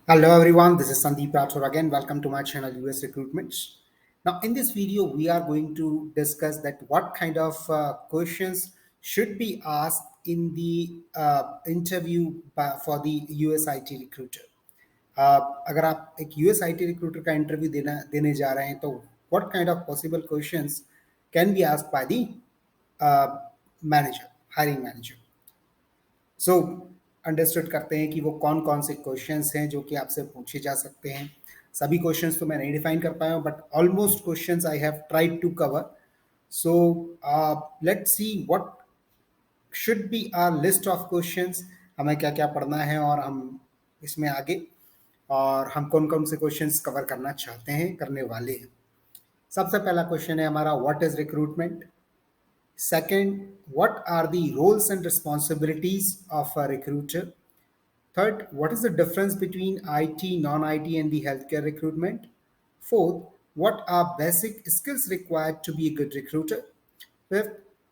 Hello everyone, this is Sandeep Rathore again. Welcome to my channel US Recruitments. Now in this video, we are going to discuss that what kind of questions should be asked in the interview for the US IT recruiter. अगर आप एक US IT recruiter का interview देने जा रहे हैं तो what kind of possible questions can be asked by the uh, manager, hiring manager. So understood करते हैं कि वो कौन कौन से क्वेश्चंस हैं जो कि आपसे पूछे जा सकते हैं। सभी क्वेश्चंस तो मैं नहीं डिफाइन कर पाया हूँ, but almost questions I have tried to cover. So let's see what should be our list of questions, हमें क्या क्या पढ़ना है और हम इसमें आगे और हम कौन कौन से क्वेश्चंस कवर करना चाहते हैं, करने वाले हैं। सबसे पहला क्वेश्चन है हमारा, what is recruitment. Second, what are the roles and responsibilities of a recruiter? Third, what is the difference between IT, non-IT, and the healthcare recruitment? Fourth, what are basic skills required to be a good recruiter? Fifth,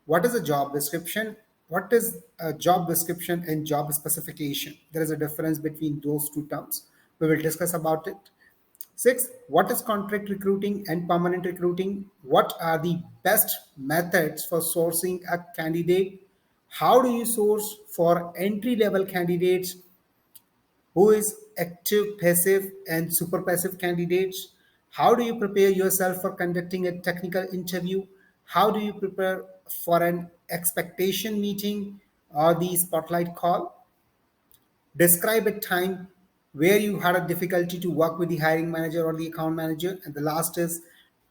what is a job description? What is a job description and job specification? There is a difference between those two terms. We will discuss about it. Six, what is contract recruiting and permanent recruiting? What are the best methods for sourcing a candidate? How do you source for entry level candidates? Who is active, passive, and super passive candidates? How do you prepare yourself for conducting a technical interview? How do you prepare for an expectation meeting or the spotlight call? Describe a time where you had a difficulty to work with the hiring manager or the account manager. And the last is,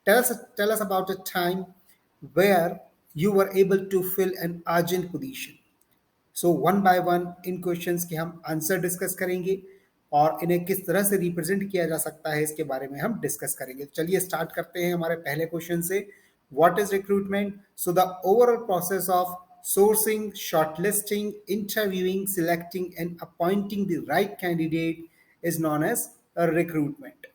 tell us about a time where you were able to fill an urgent position. So one by one in questions के हम answer discuss करेंगे और इन्हें किस तरह से represent किया जा सकता है इसके बारे में हम डिस्कस करेंगे। चलिए स्टार्ट करते हैं हमारे पहले क्वेश्चन से, what is recruitment. So the overall process of sourcing, shortlisting, interviewing, selecting, and appointing the right candidate is known as a recruitment.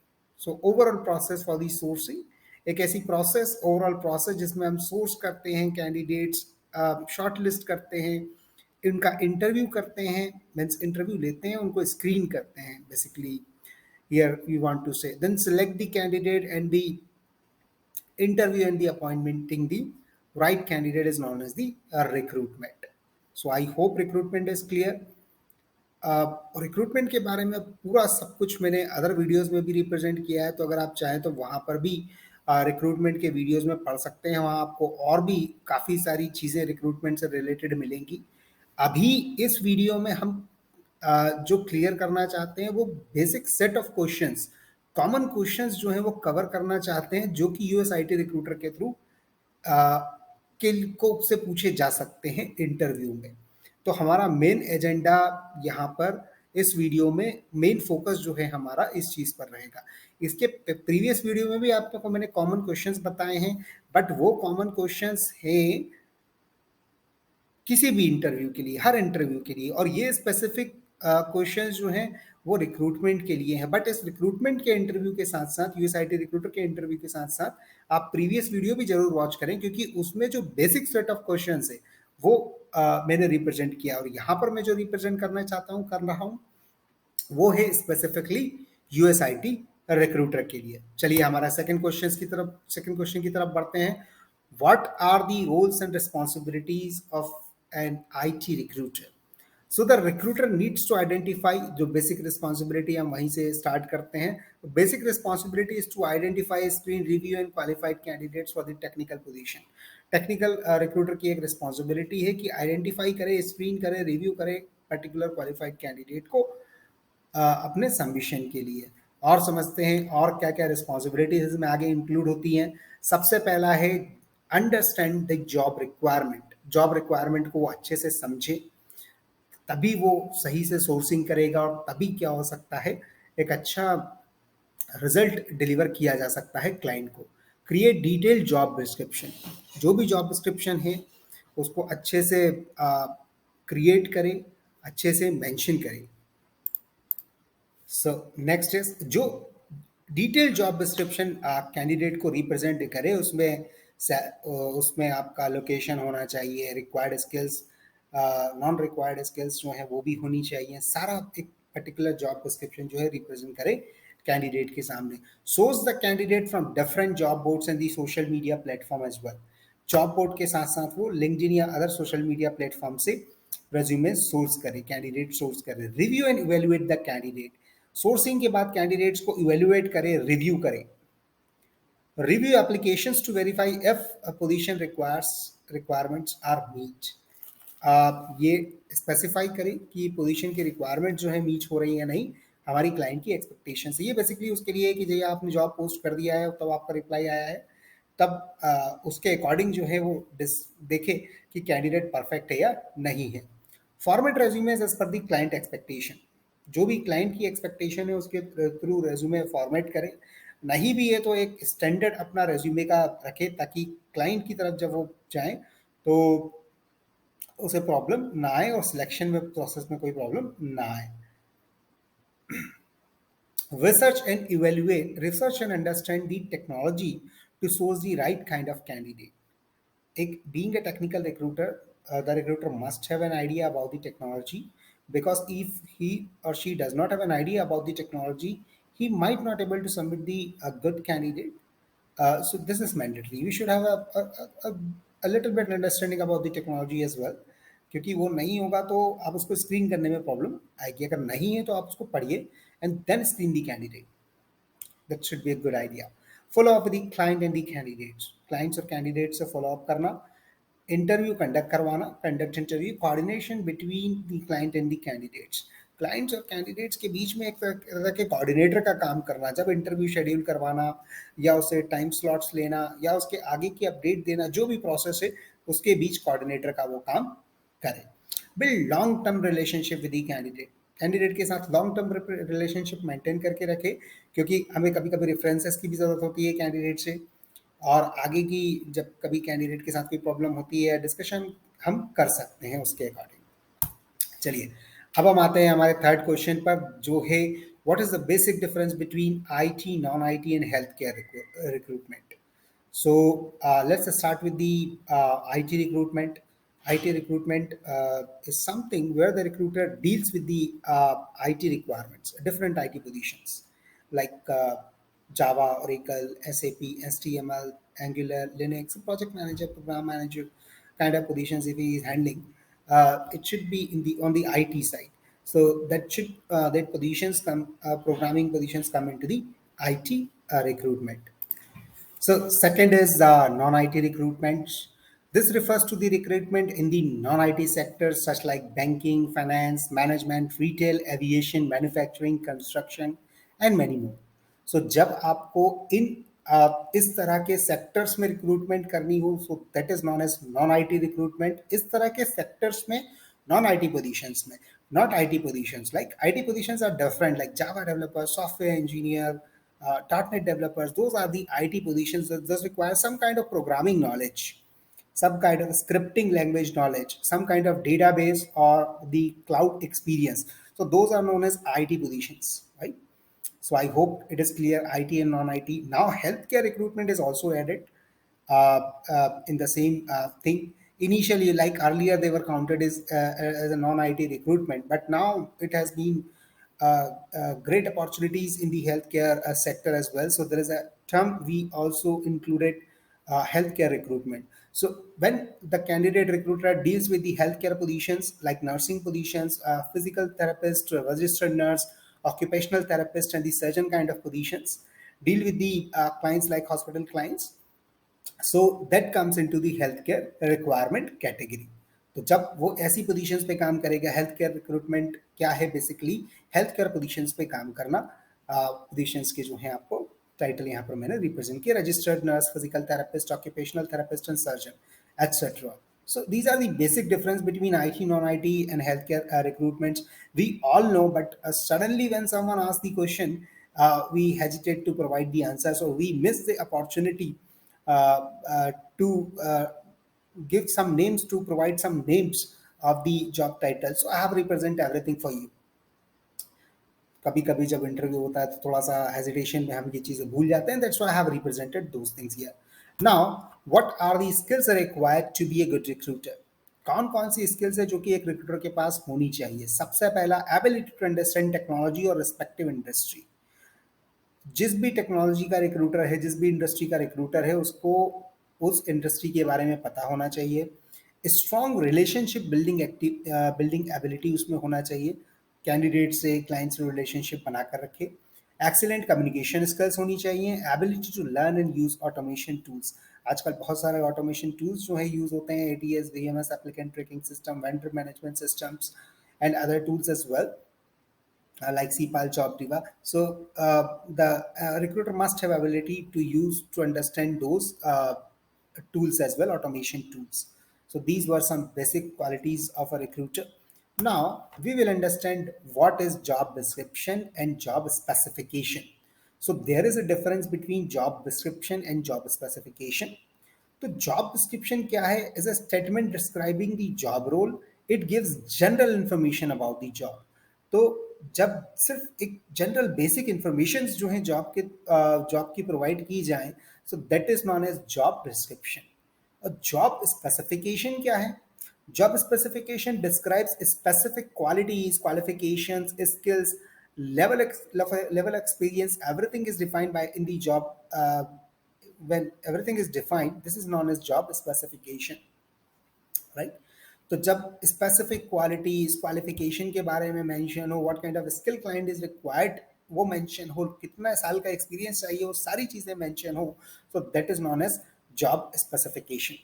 So overall process for the sourcing, एक ऐसी process, overall process जिसमें हम source करते हैं candidates, shortlist करते हैं, इनका interview करते हैं, मीन्स इंटरव्यू लेते हैं, उनको स्क्रीन करते हैं basically. Here we want to say then select the candidate and the interview and the appointing the right candidate is known as the recruitment. So I hope recruitment is clear. Recruitment के बारे में पूरा सब कुछ मैंने other videos में भी represent किया है, तो अगर आप चाहें तो वहाँ पर भी रिक्रूटमेंट के वीडियोस में पढ़ सकते हैं। वहाँ आपको और भी काफ़ी सारी चीज़ें रिक्रूटमेंट से रिलेटेड मिलेंगी। अभी इस वीडियो में हम जो क्लियर करना चाहते हैं वो basic set of questions, common questions जो हैं वो कवर करना चाहते हैं, जो कि यूएसआईटी रिक्रूटर के थ्रू को से पूछे जा सकते हैं इंटरव्यू में। तो हमारा मेन एजेंडा यहाँ पर इस वीडियो में मेन फोकस जो है हमारा इस चीज पर रहेगा। इसके प्रीवियस वीडियो में भी आपको मैंने कॉमन क्वेश्चंस बताए हैं, बट वो कॉमन क्वेश्चंस हैं किसी भी इंटरव्यू के लिए, हर इंटरव्यू के लिए, और ये स्पेसिफिक क्वेश्चंस जो हैं वो रिक्रूटमेंट के लिए हैं। बट इस रिक्रूटमेंट के इंटरव्यू के साथ साथ, यूएसआईटी रिक्रूटर के इंटरव्यू के साथ साथ आप प्रीवियस वीडियो भी जरूर वॉच करें, क्योंकि उसमें जो बेसिक सेट ऑफ क्वेश्चंस है वो मैंने रिप्रेजेंट किया, और यहाँ पर मैं जो रिप्रेजेंट करना चाहता हूँ, कर रहा हूँ, वो है स्पेसिफिकली यूएसआईटी रिक्रूटर के लिए। चलिए हमारा सेकंड क्वेश्चन की तरफ बढ़ते हैं। What are the roles and responsibilities of an IT recruiter. So the recruiter needs to identify, जो बेसिक रिस्पॉन्सिबिलिटी हम वहीं से स्टार्ट करते हैं। Basic responsibility is to identify, screen, review and qualified candidates for the technical position. Technical recruiter की एक responsibility है कि आइडेंटिफाई करे, स्क्रीन करे, रिव्यू करे पर्टिकुलर क्वालिफाइड कैंडिडेट को अपने सबमिशन के लिए। और समझते हैं और क्या क्या रिस्पॉन्सिबिलिटीज इसमें आगे इंक्लूड होती हैं। सबसे पहला है understand the job requirement. Job requirement को वो अच्छे से समझे, तभी वो सही से सोर्सिंग करेगा, और तभी क्या हो सकता है, एक अच्छा रिजल्ट डिलीवर किया जा सकता है क्लाइंट को। क्रिएट डिटेल जॉब डिस्क्रिप्शन, जो भी जॉब डिस्क्रिप्शन है उसको अच्छे से क्रिएट करें, अच्छे से मेंशन करें। सो नेक्स्ट इज, जो डिटेल जॉब डिस्क्रिप्शन कैंडिडेट को रिप्रेजेंट करे, उसमें आपका लोकेशन होना चाहिए, required skills, non required skills जो है वो भी होनी चाहिए। सारा एक पर्टिकुलर जॉब डिस्क्रिप्शन जो है रिप्रेजेंट करे कैंडिडेट के सामने. Source the candidate from different job boards and the social media platform as well. Job board के साथ साथ वो लिंक्डइन या अदर सोशल मीडिया प्लेटफॉर्म से रेज्यूमे सोर्स करे, कैंडिडेट सोर्स करे. Review and evaluate the candidate. Sourcing के बाद कैंडिडेट्स को इवेल्युएट करे, रिव्यू करे. Review applications to verify if a position requirements are meet. ये स्पेसिफाई करें कि पोजीशन की रिक्वायरमेंट जो है मीट हो रही है नहीं हमारी क्लाइंट की एक्सपेक्टेशन से. ये बेसिकली उसके लिए कि जब आपने जॉब पोस्ट कर दिया है तब आपका रिप्लाई आया है, तब उसके अकॉर्डिंग जो है वो देखे कि कैंडिडेट परफेक्ट है या नहीं है. Format resumes as per the client expectation. जो भी क्लाइंट की एक्सपेक्टेशन है उसके थ्रू रेज्यूमे फॉर्मेट करें. नहीं भी है तो एक स्टैंडर्ड अपना रेज्यूमे का रखे ताकि क्लाइंट की तरफ जब वो जाए तो उसे प्रॉब्लम ना आए और सिलेक्शन में प्रोसेस में कोई प्रॉब्लम ना आए. Research and evaluate, research and understand the technology to source the right kind of candidate. Being a technical recruiter, the recruiter must have an idea about the technology, because if he or she does not have an idea about the technology, he might not able to submit the a good candidate. So this is mandatory. We should have a little bit understanding about the technology as well, क्योंकि वो नहीं होगा तो आप उसको screen करने में problem आएगी. अगर नहीं है तो आप उसको पढ़िए and then screen the candidate. That should be a good idea. Follow up with the client and the candidates. Clients और candidates से follow up करना, इंटरव्यू कंडक्ट करवाना, conduct interview, coordination between the client and the candidates. Clients और candidates के बीच में एक तरह के कोऑर्डिनेटर का काम करना, जब इंटरव्यू शेड्यूल करवाना या उसे टाइम स्लॉट्स लेना या उसके आगे की अपडेट देना, जो भी प्रोसेस है उसके बीच कोऑर्डिनेटर का वो काम करे. Build long term relationship with the candidate. Candidate के साथ लॉन्ग टर्म रिलेशनशिप मेंटेन करके रखे, क्योंकि हमें कभी कभी रेफरेंसेस की भी ज़रूरत होती है कैंडिडेट से, और आगे की जब कभी कैंडिडेट के साथ कोई प्रॉब्लम होती है डिस्कशन हम कर सकते हैं उसके अकॉर्डिंग. चलिए अब हम आते हैं हमारे थर्ड क्वेश्चन पर, जो है what is the basic difference between IT, non IT and health care recruitment. So let's start with the IT recruitment. IT recruitment is something where the recruiter deals with the IT requirements, different IT positions like Java, Oracle, SAP, HTML, Angular, Linux, project manager, program manager kind of positions. If he is handling, it should be in the on the IT side. So that should that positions come programming positions come into the IT recruitment. So second is non-IT recruitment. This refers to the recruitment in the non-IT sectors such like banking, finance, management, retail, aviation, manufacturing, construction, and many more. So जब आपको इन इस तरह के sectors में recruitment करनी हो, so that is known as non IT recruitment. इस तरह के सेक्टर्स में नॉन आईटी पोजीशंस में, not IT positions. Like IT positions are different, like Java developer, software engineer, .NET developers. Those are the IT positions that just require some kind of programming knowledge, some kind of scripting language knowledge, some kind of database or the cloud experience. So those are known as IT positions, right? So I hope it is clear, IT and non-IT. Now healthcare recruitment is also added in the same thing. Initially, like earlier, they were counted as a non-IT recruitment, but now it has been great opportunities in the healthcare sector as well. So there is a term we also included, healthcare recruitment. So when the candidate recruiter deals with the healthcare positions like nursing positions, physical therapist, registered nurse, occupational therapist, and the surgeon kind of positions, deal with the clients like hospital clients. So that comes into the healthcare requirement category. तो जब वो ऐसी positions पे काम करेगा, health care recruitment क्या है, basically health care positions पे काम करना. पोजीशंस के जो हैं आपको टाइटल यहाँ पर मैंने रिप्रेजेंट किया, registered nurse, physical therapist, occupational therapist and surgeon etcetera. So these are the basic difference between IT, non-IT and healthcare recruitments. We all know, but suddenly when someone asks the question, we hesitate to provide the answer. So we miss the opportunity to give some names, to provide some names of the job title. So I have represent everything for you. कभी कभी जब interview होता है तो थोड़ा सा hesitation में हम ये चीजें भूल जाते हैं. That's why I have represented those things here. Now what are the skills required to be a good recruiter. कौन कौन सी स्किल्स है जो कि एक रिक्रूटर के पास होनी चाहिए? सबसे पहला, एबिलिटी टू अंडरस्टैंड टेक्नोलॉजी और रिस्पेक्टिव इंडस्ट्री। जिस भी टेक्नोलॉजी का रिक्रूटर है, जिस भी इंडस्ट्री का रिक्रूटर है, उसको उस इंडस्ट्री के बारे में पता होना चाहिए। स्ट्रॉन्ग रिलेशनशिप बिल्डिंग एबिलिटी उसमें होना चाहिए, कैंडिडेट से, क्लाइंट से रिलेशनशिप बनाकर रखे। एक्सीलेंट कम्युनिकेशन स्किल्स होनी चाहिए। Ability to learn and use automation tools. आजकल बहुत सारे ऑटोमेशन टूल्स जो है यूज होते हैं, ATS, VMS, applicant tracking system, vendor management systems and other tools as well, like CPAL, JobDiva. So the recruiter must have ability to use to understand those tools as well, automation tools. So these were some basic qualities of a recruiter. Now we will understand what is job description and job specification. So there is a difference between job description and job specification. तो job description क्या है? Is a statement describing the job role. It gives general information about the job. तो जब सिर्फ एक general basic information जो है job की प्रोवाइड की जाए, so that is known as job description. और जॉब स्पेसिफिकेशन क्या है? Job specification describes specific qualities, qualifications, skills, level experience. Everything is defined by in the job. When everything is defined, this is known as job specification, right? तो जब specific qualities, qualification के बारे में mention हो, what kind of skill client is required वो mention हो, कितना साल का एक्सपीरियंस चाहिए, वो सारी चीजें मेंशन हो, so that is known as job specification.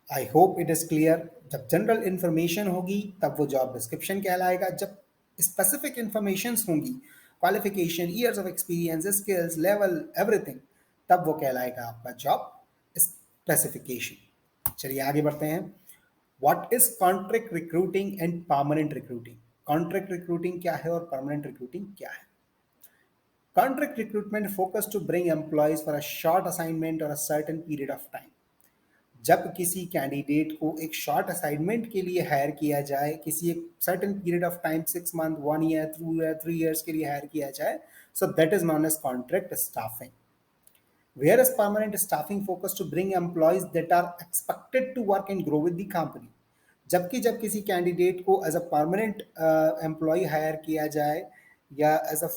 I hope it is clear. जब जनरल इंफॉर्मेशन होगी तब वो जॉब डिस्क्रिप्शन कहलाएगा। जब स्पेसिफिक इंफॉर्मेशन होंगी, qualification, years of experience, skills, level, everything, तब वो कहलाएगा आपका जॉब स्पेसिफिकेशन। चलिए आगे बढ़ते हैं। What is contract recruiting and permanent recruiting? Contract recruiting क्या है और परमानेंट रिक्रूटिंग क्या है? Contract recruitment focus to bring employees for a short assignment or a certain period of time. जब किसी कैंडिडेट को एक शॉर्ट असाइनमेंट के लिए हायर किया जाए, किसी एक certain period of time, 6 month, 1 year, 2 year, 3 years के लिए हायर किया जाए, so that is known as contract staffing. Whereas permanent staffing focus to bring employees that are expected to work and grow with the company. जबकि जब किसी candidate को as a permanent employee hire किया जाए या as a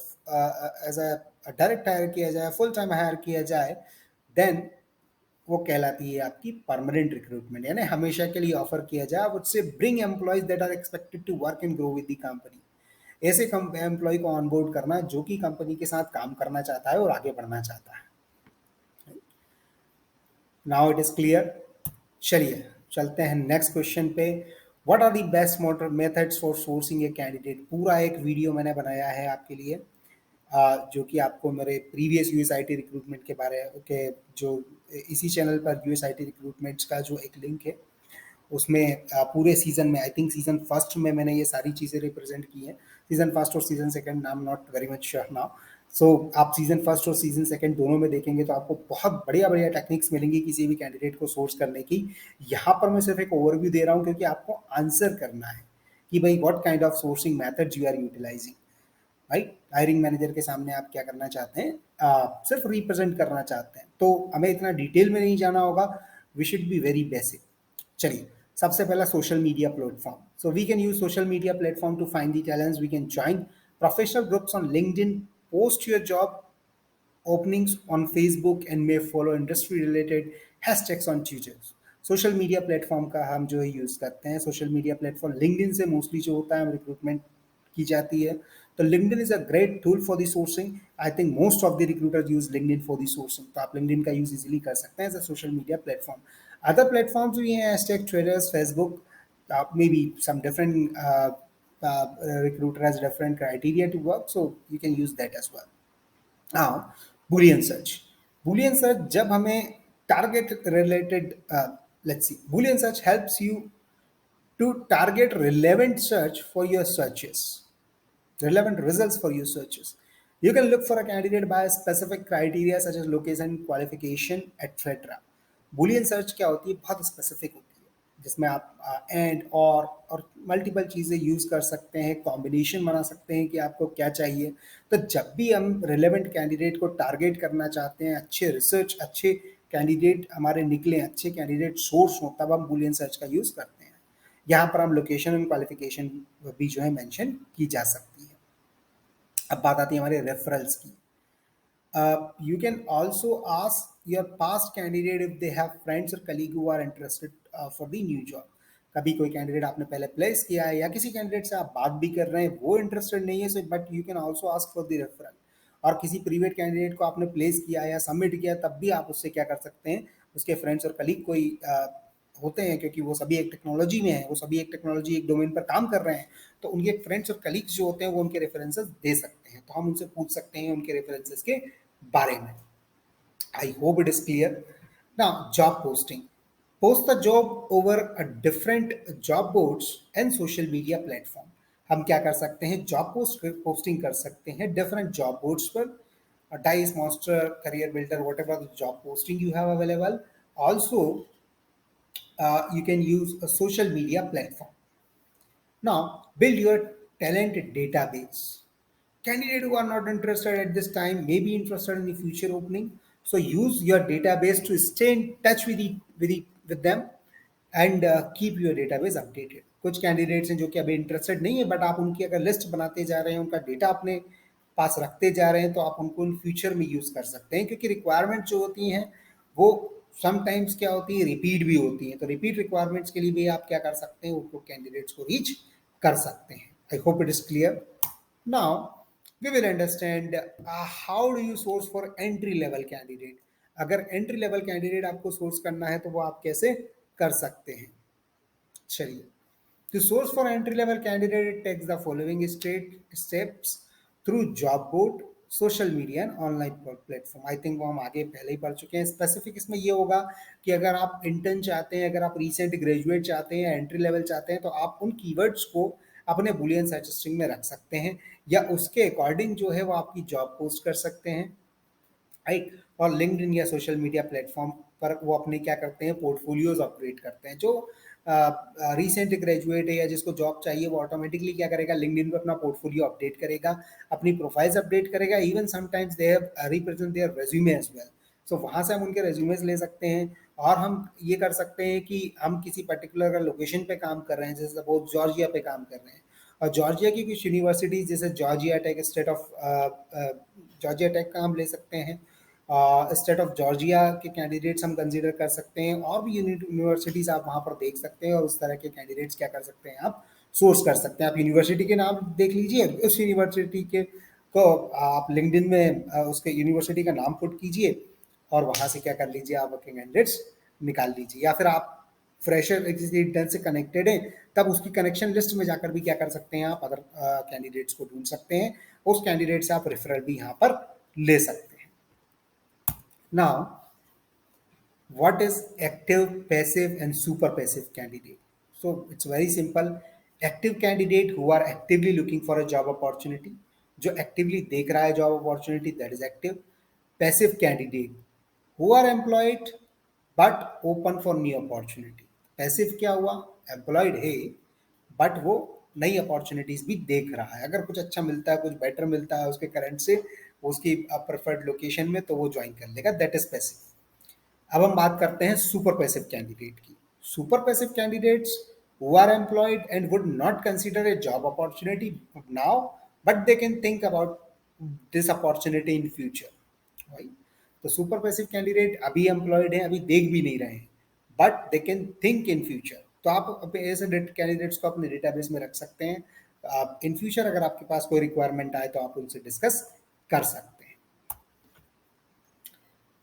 direct hire किया जाए, full time hire किया जाए, देन वो कहलाती है आपकी परमानेंट रिक्रूटमेंट, यानी हमेशा के लिए ऑफर किया जाए। Would say bring employees that are expected to work and grow with the company. ऐसे एम्प्लॉय को ऑनबोर्ड करना जो कि कंपनी के साथ काम करना चाहता है और आगे बढ़ना चाहता है। Now it is clear. चलिए चलते हैं नेक्स्ट क्वेश्चन पे। What are the best methods for sourcing a candidate? पूरा एक वीडियो मैंने बनाया है आपके लिए, जो कि आपको मेरे प्रीवियस यूएसआईटी रिक्रूटमेंट के बारे के, जो इसी चैनल पर यूएसआईटी रिक्रूटमेंट्स का जो एक लिंक है, उसमें पूरे सीजन में, आई थिंक सीजन फर्स्ट में मैंने ये सारी चीज़ें रिप्रेजेंट की हैं। सीजन फर्स्ट और season second, I am not very much sure now. So आप सीजन फर्स्ट और सीजन सेकंड दोनों में देखेंगे तो आपको बहुत बढ़िया बढ़िया टेक्निक्स मिलेंगी किसी भी कैंडिडेट को सोर्स करने की। यहाँ पर मैं सिर्फ एक ओवरव्यू दे रहा हूँ क्योंकि आपको आंसर करना है कि भाई what kind of sourcing methods you are utilizing, right? Hiring manager के सामने आप क्या करना चाहते हैं? आप सिर्फ रिप्रेजेंट करना चाहते हैं, तो हमें इतना डिटेल में नहीं जाना होगा। We should be very basic. चलिए सबसे पहला social media platform. So we can use social media platform to find the talents. We can join professional groups on LinkedIn, post your job openings on Facebook and may follow industry related hashtags on Twitter. Social media platform का हम जो है use करते हैं, social media platform LinkedIn से mostly जो होता है रिक्रूटमेंट की जाती है। तो LinkedIn is a great tool for the sourcing. I think most of the recruiters use LinkedIn for the sourcing, तो आप लिंक्डइन का यूज इजीली कर सकते हैं as a social media platform. Other platforms भी हैं, hashtag twitters, Facebook, may be some different recruiter has different criteria to work, so you can use that as well. Now, Boolean search. Boolean search जब हमें target related, let's see, Boolean search helps you to target relevant search for your searches, relevant results for your searches. You can look for a candidate by specific criteria such as location, qualification, etc. Boolean search क्या होती है? बहुत specific होती है, जिसमें आप and और multiple चीज़ें यूज़ कर सकते हैं, कॉम्बिनेशन बना सकते हैं कि आपको क्या चाहिए। तो जब भी हम रिलेवेंट कैंडिडेट को टारगेट करना चाहते हैं, अच्छे रिसर्च, अच्छे कैंडिडेट हमारे निकले, अच्छे कैंडिडेट सोर्स हो, तब हम बूलियन सर्च का यूज करते हैं। यहाँ पर हम लोकेशन एंड क्वालिफिकेशन भी जो है मेंशन की जा सकती है। अब बात आती है हमारे रेफरल्स की। You can also ask your past candidate if they have friends or colleague who are interested for the new job. कभी कोई कैंडिडेट आपने पहले प्लेस किया है या किसी कैंडिडेट से आप बात भी कर रहे हैं, वो इंटरेस्टेड नहीं है, so but you can also ask for the referral. और किसी प्रीवियस कैंडिडेट को आपने प्लेस किया या सबमिट किया, तब भी आप उससे क्या कर सकते हैं, उसके फ्रेंड्स और कलीग कोई होते हैं, क्योंकि वो सभी एक टेक्नोलॉजी में है, वो सभी एक टेक्नोलॉजी एक डोमेन पर काम कर रहे हैं, तो उनके फ्रेंड्स और कलीग्स जो होते हैं वो उनके रेफरेंसेस दे सकते हैं, तो हम उनसे पूछ सकते हैं उनके रेफरेंसेस के बारे में। I hope it is clear. Now, job posting. Post the job over a different job boards and social media platform. हम क्या कर सकते हैं, जॉब पोस्टिंग कर सकते हैं डिफरेंट जॉब बोर्ड्स पर, dice, monster, career builder, what ever job posting you have available. Also you can use a social media platform. Now, build your talent database. Candidate who are not interested at this time may be interested in the future opening. So use your database to stay in touch with them and keep your database updated. कुछ candidates हैं जो कि अभी interested नहीं है, but आप उनकी अगर लिस्ट बनाते जा रहे हैं, उनका डेटा अपने पास रखते जा रहे हैं, तो आप उनको इन फ्यूचर में यूज कर सकते हैं, क्योंकि रिक्वायरमेंट जो होती हैं वो समटाइम्स क्या होती है, रिपीट भी होती है। तो रिपीट रिक्वायरमेंट्स के लिए भी आप क्या कर सकते हैं, उनको कैंडिडेट्स को रीच कर सकते हैं। आई hope it is clear. Now we will understand how do you source for entry level candidate। अगर एंट्री लेवल कैंडिडेट आपको सोर्स करना है तो वो आप कैसे कर सकते हैं। चलिए, to source for entry level candidate it takes the following steps through job board, social media and online platform. I think वो हम आगे पहले ही पढ़ चुके हैं। स्पेसिफिक इसमें ये होगा कि अगर आप इंटर्न चाहते हैं, अगर आप रिसेंट ग्रेजुएट चाहते हैं, एंट्री लेवल चाहते हैं, तो आप उन कीवर्ड्स को अपने बुलियन सर्च स्ट्रिंग में रख सकते हैं, या उसके अकॉर्डिंग जो है वो आपकी जॉब पोस्ट कर सकते हैं, राइट। और लिंक्डइन या सोशल मीडिया प्लेटफॉर्म पर वो अपने क्या करते हैं, पोर्टफोलियोज अपग्रेड करते हैं। जो रिसेंट ग्रेजुएट है या जिसको जॉब चाहिए, वो ऑटोमेटिकली क्या करेगा, लिंक्डइन पे अपना पोर्टफोलियो अपडेट करेगा, अपनी प्रोफाइल्स अपडेट करेगा। Even sometimes they have represent their resume as well. So वहां से हम उनके रेज्यूमेज ले सकते हैं। और हम ये कर सकते हैं कि हम किसी पर्टिकुलर लोकेशन पे काम कर रहे हैं, जैसे सपोज जॉर्जिया पे काम कर रहे हैं, और जॉर्जिया की कुछ यूनिवर्सिटीज जैसे Georgia Tech, state of Georgia Tech का हम ले सकते हैं, स्टेट ऑफ जॉर्जिया के कैंडिडेट्स हम कंसीडर कर सकते हैं, और भी यूनिवर्सिटीज आप वहां पर देख सकते हैं, और उस तरह के कैंडिडेट्स क्या कर सकते हैं, आप सोर्स कर सकते हैं। आप यूनिवर्सिटी के नाम देख लीजिए, उस यूनिवर्सिटी के को आप लिंक्डइन में उसके यूनिवर्सिटी का नाम पुट कीजिए, और वहां से क्या कर लीजिए, आप अपने कैंडिडेट्स निकाल लीजिए। या फिर आप फ्रेशर इंटर्न से कनेक्टेड है, तब उसकी कनेक्शन लिस्ट में जाकर भी क्या कर सकते हैं, आप अदर कैंडिडेट्स को ढूंढ सकते हैं, उस कैंडिडेट से आप रेफरल भी यहाँ पर ले सकते हैं। Now what is active, passive and super passive candidate? So it's very simple. Active candidate who are actively looking for a job opportunity, जो actively देख रहा है job opportunity, that is active. Passive candidate who are employed but open for new opportunity. Passive क्या हुआ, employed है but वो नई opportunities भी देख रहा है, अगर कुछ अच्छा मिलता है, कुछ बेटर मिलता है उसके करंट से, उसकी प्रेफर्ड लोकेशन में, तो वो ज्वाइन कर लेगा, दैट इज पैसिव। अब हम बात करते हैं सुपर पैसिव कैंडिडेट की। Super passive candidates who are employed and would not consider a job opportunity now, but they can think about this opportunity in future, right. तो super passive candidate अभी employed है, अभी देख भी नहीं रहे हैं, but they can think in future. तो आप अपने ऐसे कैंडिडेट्स को अपने डेटाबेस में रख सकते हैं। इन फ्यूचर अगर आपके पास कोई रिक्वायरमेंट आए तो आप उनसे डिस्कस कर सकते हैं।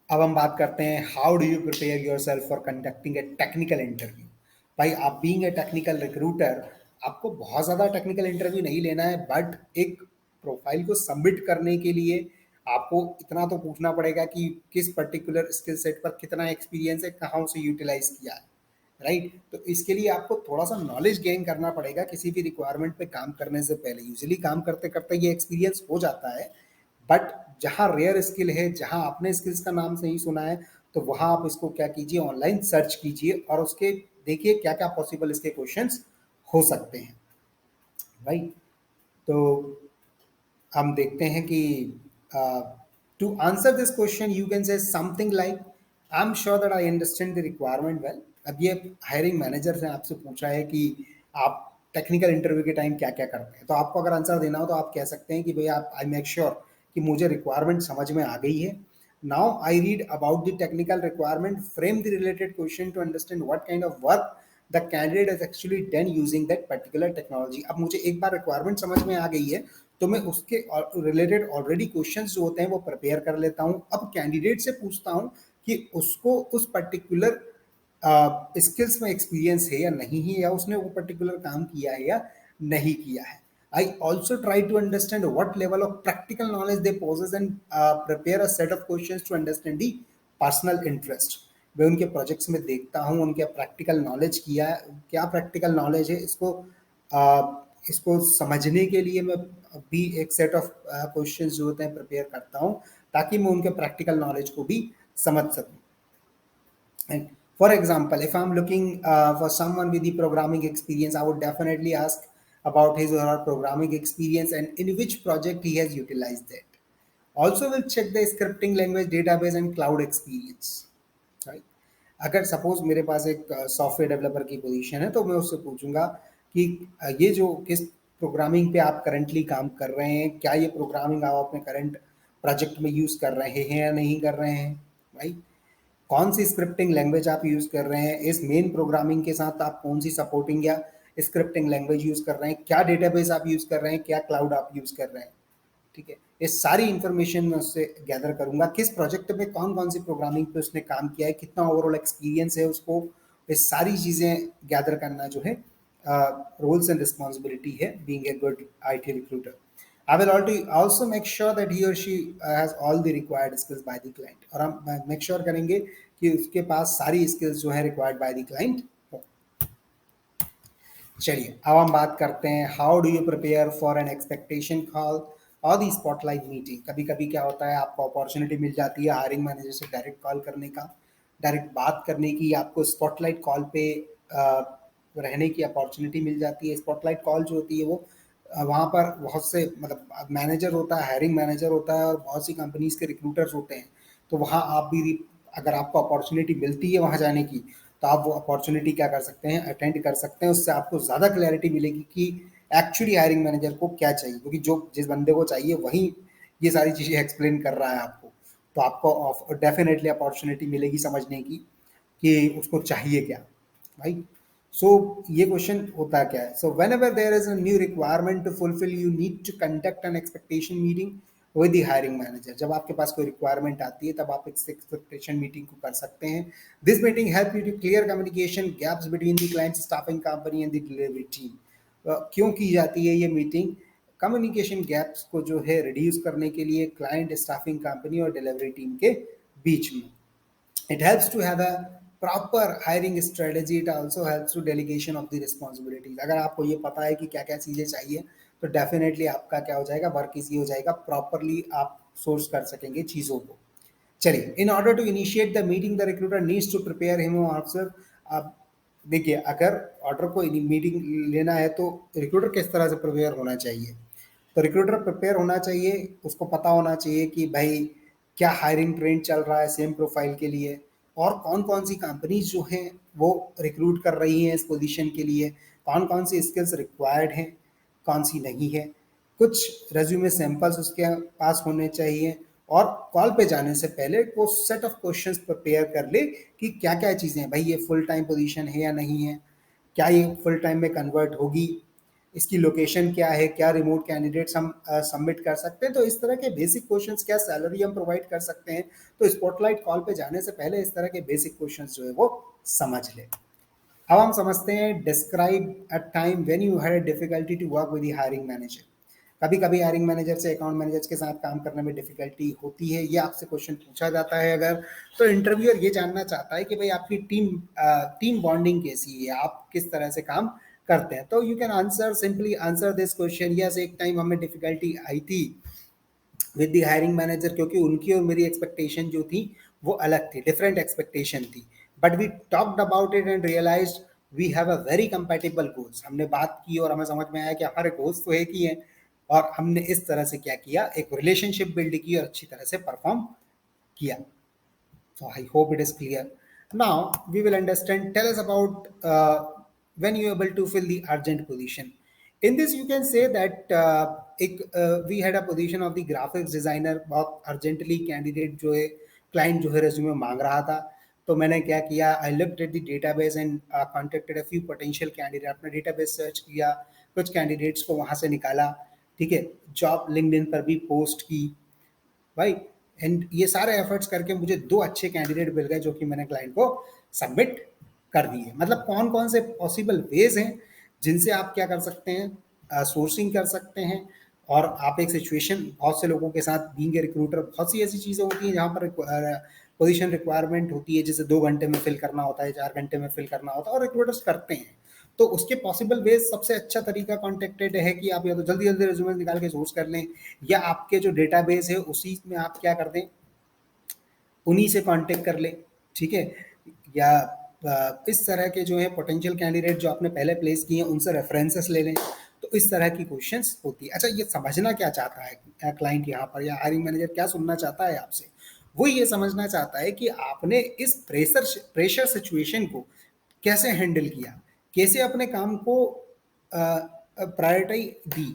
अब हम बात करते हैं how do you prepare your self for conducting A technical interview. भाई, आप बीइंग ए टेक्निकल रिक्रूटर, आपको बहुत ज़्यादा टेक्निकल इंटरव्यू नहीं लेना है, बट एक प्रोफाइल को सबमिट करने के लिए आपको इतना तो पूछना पड़ेगा कि किस पर्टिकुलर स्किल सेट पर कितना एक्सपीरियंस है, कहाँ उसे यूटिलाइज किया है, राइट। तो इसके लिए आपको थोड़ा सा नॉलेज गेन करना पड़ेगा किसी भी रिक्वायरमेंट पे काम करने से पहले। यूजुअली काम करते करते ये एक्सपीरियंस हो जाता है, बट जहाँ रेयर स्किल है, जहाँ आपने स्किल्स का नाम नहीं सुना है, तो वहाँ आप इसको क्या कीजिए, ऑनलाइन सर्च कीजिए और उसके देखिए क्या क्या पॉसिबल इसके क्वेश्चंस हो सकते हैं, राइट। तो हम देखते हैं कि to answer this question you can say something like I am sure that I understand the requirement well. अब ये हायरिंग मैनेजर ने आपसे पूछा है कि आप टेक्निकल इंटरव्यू के टाइम क्या क्या करते हैं, तो आपको अगर आंसर देना हो तो आप कह सकते हैं कि भैया आप आई मेक श्योर कि मुझे रिक्वायरमेंट समझ में आ गई है। Now I read about the technical requirement, frame the related question to understand what kind of work the candidate is actually done using that particular technology. अब मुझे एक बार रिक्वायरमेंट समझ में आ गई है तो मैं उसके रिलेटेड ऑलरेडी क्वेश्चंस जो होते हैं वो प्रिपेयर कर लेता हूं। अब कैंडिडेट से पूछता हूं कि उसको उस पर्टिकुलर स्किल्स में एक्सपीरियंस है या नहीं है, या उसने वो पर्टिकुलर काम किया है या नहीं किया है। I also try to understand what level of practical knowledge they possess and prepare a set of questions to understand the personal interest. मैं उनके प्रोजेक्ट्स में देखता हूँ उनके प्रैक्टिकल नॉलेज किया क्या प्रैक्टिकल नॉलेज है, इसको समझने के लिए मैं भी एक सेट ऑफ क्वेश्चंस जो होते हैं प्रिपेयर करता हूँ ताकि मैं उनके प्रैक्टिकल नॉलेज को भी समझ सकूं। And for example, if I'm looking for someone with the programming experience, I would definitely ask about his or her programming experience and in which project he has utilized it. Also, will check the scripting language, database, and cloud experience. Right? अगर suppose मेरे पास एक software developer की position है तो मैं उससे पूछूंगा कि ये जो किस प्रोग्रामिंग पे आप करंटली काम कर रहे हैं, क्या ये प्रोग्रामिंग आप अपने करंट प्रोजेक्ट में यूज कर रहे हैं या नहीं कर रहे हैं, राइट। कौन सी स्क्रिप्टिंग लैंग्वेज आप यूज कर रहे हैं, इस मेन प्रोग्रामिंग के साथ आप कौन सी सपोर्टिंग या स्क्रिप्टिंग लैंग्वेज यूज कर रहे हैं, क्या डेटाबेस आप यूज कर रहे हैं, क्या क्लाउड आप यूज कर रहे हैं। ठीक है, ये सारी इंफॉर्मेशन मैं उससे गैदर करूंगा, किस प्रोजेक्ट में कौन कौन सी प्रोग्रामिंग पे उसने काम किया है, कितना ओवरऑल एक्सपीरियंस है उसको। ये सारी चीजें गैदर करना जो है रोल्स एंड रिस्पॉन्सिबिलिटी है being a good IT recruiter. I will also make sure that he or she has all the required skills by the client, और हम मेक श्योर करेंगे कि उसके पास सारी स्किल्स जो है रिक्वायर्ड बाय द क्लाइंट हो। चलिए अब हम बात करते हैं how do you prepare for an expectation call और दी स्पॉटलाइट मीटिंग। कभी कभी क्या होता है, आपको अपॉर्चुनिटी मिल जाती है हायरिंग मैनेजर से डायरेक्ट कॉल करने का, डायरेक्ट बात करने की, आपको स्पॉटलाइट कॉल पे रहने की अपॉर्चुनिटी मिल जाती है। स्पॉटलाइट कॉल जो होती है वो वहाँ पर बहुत से मतलब मैनेजर होता है, हायरिंग मैनेजर होता है और बहुत सी कंपनीज के रिक्रूटर्स होते हैं। तो वहाँ आप भी अगर आपको अपॉर्चुनिटी मिलती है वहाँ जाने की तो आप वो अपॉर्चुनिटी क्या कर सकते हैं, अटेंड कर सकते हैं। उससे आपको ज़्यादा क्लैरिटी मिलेगी कि एक्चुअली हायरिंग मैनेजर को क्या चाहिए, क्योंकि जो जिस बंदे को चाहिए वही ये सारी चीज़ें एक्सप्लेन कर रहा है आपको। तो आपको डेफिनेटली अपॉर्चुनिटी मिलेगी समझने की कि उसको चाहिए क्या, राइट। सो ये क्वेश्चन होता क्या है, so whenever there is a new requirement to fulfil you need to conduct an expectation meeting with the hiring manager. जब आपके पास कोई रिक्वायरमेंट आती है तब आप एक्सपेक्टेशन मीटिंग को कर सकते हैं। This meeting help you to clear communication gaps between the client staffing company and the delivery team. क्यों की जाती है ये मीटिंग, कम्युनिकेशन गैप्स को जो है रिड्यूस करने के लिए क्लाइंट स्टाफिंग कंपनी और डिलीवरी टीम के बीच में। It helps to have a proper hiring strategy. It also helps to delegation of the responsibilities. अगर आपको ये पता है कि क्या क्या चीज़ें चाहिए तो डेफिनेटली आपका क्या हो जाएगा, वर्क इजी हो जाएगा, प्रॉपरली आप सोर्स कर सकेंगे चीज़ों को। चलिए, in order to initiate the meeting the recruiter needs to prepare him officer. अब देखिए, अगर ऑर्डर को मीटिंग लेना है तो रिक्रूटर किस तरह से प्रिपेयर होना चाहिए। तो रिक्रूटर प्रिपेयर होना चाहिए, उसको पता होना चाहिए कि भाई क्या हायरिंग ट्रेंड चल रहा है सेम प्रोफाइल के लिए, और कौन कौन सी कंपनीज जो हैं वो रिक्रूट कर रही हैं इस पोजीशन के लिए, कौन कौन सी स्किल्स रिक्वायर्ड हैं, कौन सी नहीं है। कुछ रेज्यूमे सैंपल्स उसके पास होने चाहिए, और कॉल पे जाने से पहले वो सेट ऑफ क्वेश्चंस प्रिपेयर कर ले कि क्या क्या चीज़ें हैं, भाई ये फुल टाइम पोजीशन है या नहीं है, क्या ये फुल टाइम में कन्वर्ट होगी, इसकी लोकेशन क्या है, क्या रिमोट कैंडिडेट्स हम सबमिट कर सकते हैं। तो इस तरह के बेसिक क्वेश्चंस, क्या सैलरी हम प्रोवाइड कर सकते हैं। तो स्पॉटलाइट कॉल पे जाने से पहले इस तरह के बेसिक क्वेश्चंस जो है वो समझ ले। अब हम समझते हैं describe a time when you had a difficulty to work with the hiring manager. कभी कभी हायरिंग मैनेजर से, अकाउंट मैनेजर के साथ काम करने में डिफिकल्टी होती है, ये आपसे क्वेश्चन पूछा जाता है अगर, तो इंटरव्यूअर ये जानना चाहता है कि भाई आपकी टीम बॉन्डिंग कैसी है, आप किस तरह से काम करते हैं। तो you can answer simply answer this question, yes एक टाइम हमें डिफिकल्टी आई थी विद द हायरिंग मैनेजर, क्योंकि उनकी और मेरी एक्सपेक्टेशन जो थी वो अलग थी, डिफरेंट एक्सपेक्टेशन थी। But we talked about it and realised we have a very compatible goals. हमने बात की और हमें समझ में आया कि हमारे गोल्स तो एक ही हैं, और हमने इस तरह से क्या किया, एक रिलेशनशिप बिल्ड की और अच्छी तरह से परफॉर्म किया। So I hope it is clear. Now we will understand. Tell us about when you are able to fill the urgent position. In this, you can say that we had a position of the graphics designer. बहुत urgently candidate जो है client जो है resume मांग रहा था. तो मैंने क्या किया? I looked at the database and contacted a few potential candidate. अपना database search किया, कुछ candidates को वहां से निकाला. ठीक है, जॉब लिंक्डइन पर भी पोस्ट की भाई. एंड ये सारे एफर्ट्स करके मुझे दो अच्छे कैंडिडेट मिल गए जो कि मैंने क्लाइंट को सबमिट कर दिए. मतलब कौन कौन से पॉसिबल वेज हैं जिनसे आप क्या कर सकते हैं, सोर्सिंग कर सकते हैं. और आप एक सिचुएशन, बहुत से लोगों के साथ बीइंग ए रिक्रूटर बहुत सी ऐसी चीज़ें होती हैं जहाँ पर पोजीशन रिक्वायरमेंट होती है जिसे 2 घंटे में फिल करना होता है, 4 घंटे में फिल करना होता है, और रिक्रूटर्स करते हैं. तो उसके पॉसिबल वेज सबसे अच्छा तरीका कॉन्टेक्टेड है कि आप या तो जल्दी जल्दी रिज्यूमे निकाल के सोर्स कर लें, या आपके जो डेटाबेस है उसी में आप क्या कर दें, उन्हीं से कांटेक्ट कर ले. ठीक है, या इस तरह के जो है पोटेंशियल कैंडिडेट जो आपने पहले प्लेस किए हैं उनसे रेफरेंसेस ले लें. तो इस तरह की क्वेश्चंस होती है. अच्छा, ये समझना क्या चाहता है क्लाइंट यहाँ पर, या हायरिंग मैनेजर क्या सुनना चाहता है आपसे? वो ये समझना चाहता है कि आपने इस प्रेशर सिचुएशन को कैसे हैंडल किया, कैसे अपने काम को प्रायोरिटी दी,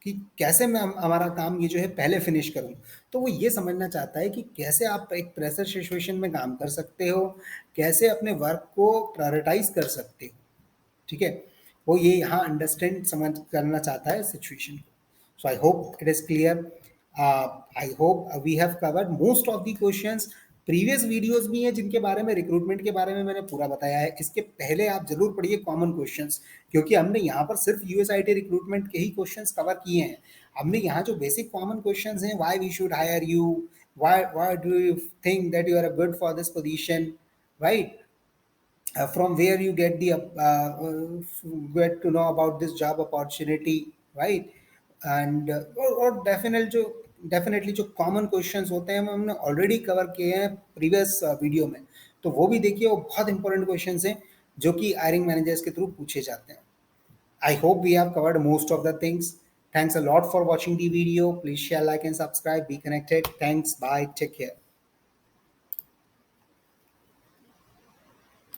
कि कैसे मैं हमारा काम ये जो है पहले फिनिश करूं. तो वो ये समझना चाहता है कि कैसे आप एक प्रेशर सिचुएशन में काम कर सकते हो, कैसे अपने वर्क को प्रायोरिटाइज कर सकते हो. ठीक है, वो ये यहाँ अंडरस्टैंड समझ करना चाहता है सिचुएशन को. So I hope it is clear. I hope we have covered most of the questions. Previous videos भी हैं जिनके बारे में, रिक्रूटमेंट के बारे में मैंने पूरा बताया है. इसके पहले आप जरूर पढ़िए कॉमन क्वेश्चंस, क्योंकि हमने यहाँ पर सिर्फ यूएसआईटी रिक्रूटमेंट के ही क्वेश्चंस कवर किए हैं. हमने यहाँ जो बेसिक कॉमन क्वेश्चंस हैं, why we should hire you, why do you think that you are good for this position, right, from where you get to know about this job opportunity, right? And और definitely जो common questions होते हैं वो हमने already cover किए हैं previous video में. तो वो भी देखिए, वो बहुत इंपॉर्टेंट क्वेश्चंस हैं जो कि हायरिंग मैनेजर्स के थ्रू पूछे जाते हैं. I hope we have covered most of the things. Thanks a lot for watching the video. Please share, like, and subscribe. Be connected. Thanks. Bye. Take care.